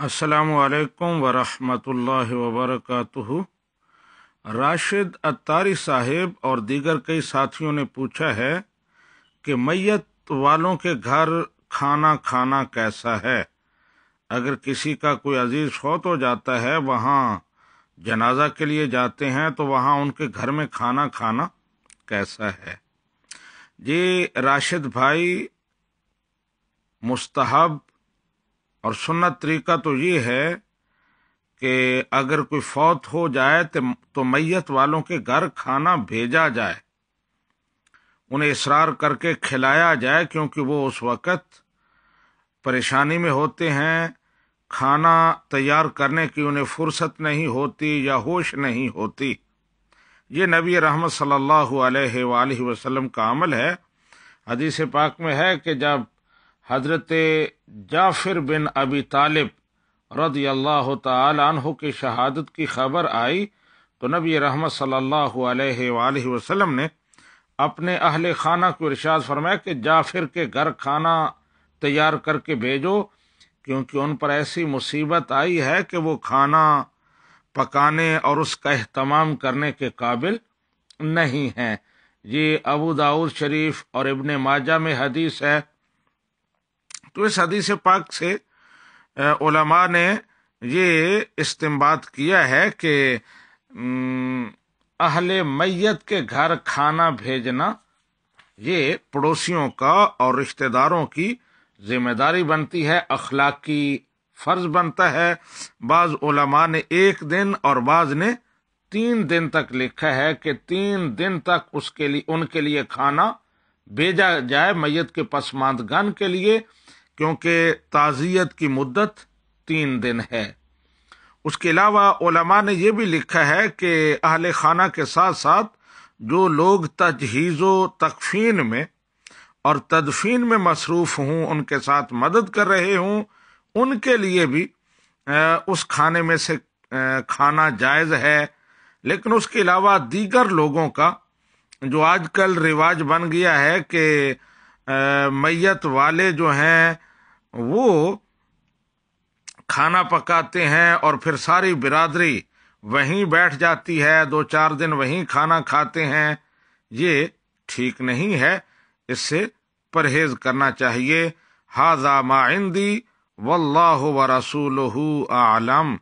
السلام علیکم ورحمۃ اللہ وبرکاتہ۔ راشد اتاری صاحب اور دیگر کئی ساتھیوں نے پوچھا ہے کہ میت والوں کے گھر کھانا کھانا کیسا ہے؟ اگر کسی کا کوئی عزیز فوت ہو جاتا ہے، وہاں جنازہ کے لیے جاتے ہیں، تو وہاں ان کے گھر میں کھانا کھانا کیسا ہے؟ جی راشد بھائی، مستحب اور سنت طریقہ تو یہ ہے کہ اگر کوئی فوت ہو جائے تو میت والوں کے گھر کھانا بھیجا جائے، انہیں اصرار کر کے کھلایا جائے، کیونکہ وہ اس وقت پریشانی میں ہوتے ہیں، کھانا تیار کرنے کی انہیں فرصت نہیں ہوتی یا ہوش نہیں ہوتی۔ یہ نبی رحمت صلی اللہ علیہ وآلہ وسلم کا عمل ہے۔ حدیث پاک میں ہے کہ جب حضرت جعفر بن ابی طالب رضی اللہ تعالی عنہ کی شہادت کی خبر آئی تو نبی رحمت صلی اللہ علیہ وآلہ وسلم نے اپنے اہل خانہ کو ارشاد فرمایا کہ جعفر کے گھر کھانا تیار کر کے بھیجو، کیونکہ ان پر ایسی مصیبت آئی ہے کہ وہ کھانا پکانے اور اس کا اہتمام کرنے کے قابل نہیں ہیں۔ یہ ابو داؤد شریف اور ابن ماجہ میں حدیث ہے۔ تو اس حدیث پاک سے علماء نے یہ استنباط کیا ہے کہ اہل میت کے گھر کھانا بھیجنا یہ پڑوسیوں کا اور رشتہ داروں کی ذمہ داری بنتی ہے، اخلاقی فرض بنتا ہے۔ بعض علماء نے 1 دن اور بعض نے 3 دن تک لکھا ہے کہ 3 دن تک ان کے لیے کھانا بھیجا جائے، میت کے پسماندگان کے لیے، کیونکہ تعزیت کی مدت 3 دن ہے۔ اس کے علاوہ علماء نے یہ بھی لکھا ہے کہ اہل خانہ کے ساتھ ساتھ جو لوگ تجہیز و تکفین میں اور تدفین میں مصروف ہوں، ان کے ساتھ مدد کر رہے ہوں، ان کے لیے بھی اس کھانے میں سے کھانا جائز ہے۔ لیکن اس کے علاوہ دیگر لوگوں کا جو آج کل رواج بن گیا ہے کہ میت والے جو ہیں وہ کھانا پکاتے ہیں اور پھر ساری برادری وہیں بیٹھ جاتی ہے، 2-4 دن وہیں کھانا کھاتے ہیں، یہ ٹھیک نہیں ہے، اس سے پرہیز کرنا چاہیے۔ ھذا ما عندی واللہ ورسولہ اعلم۔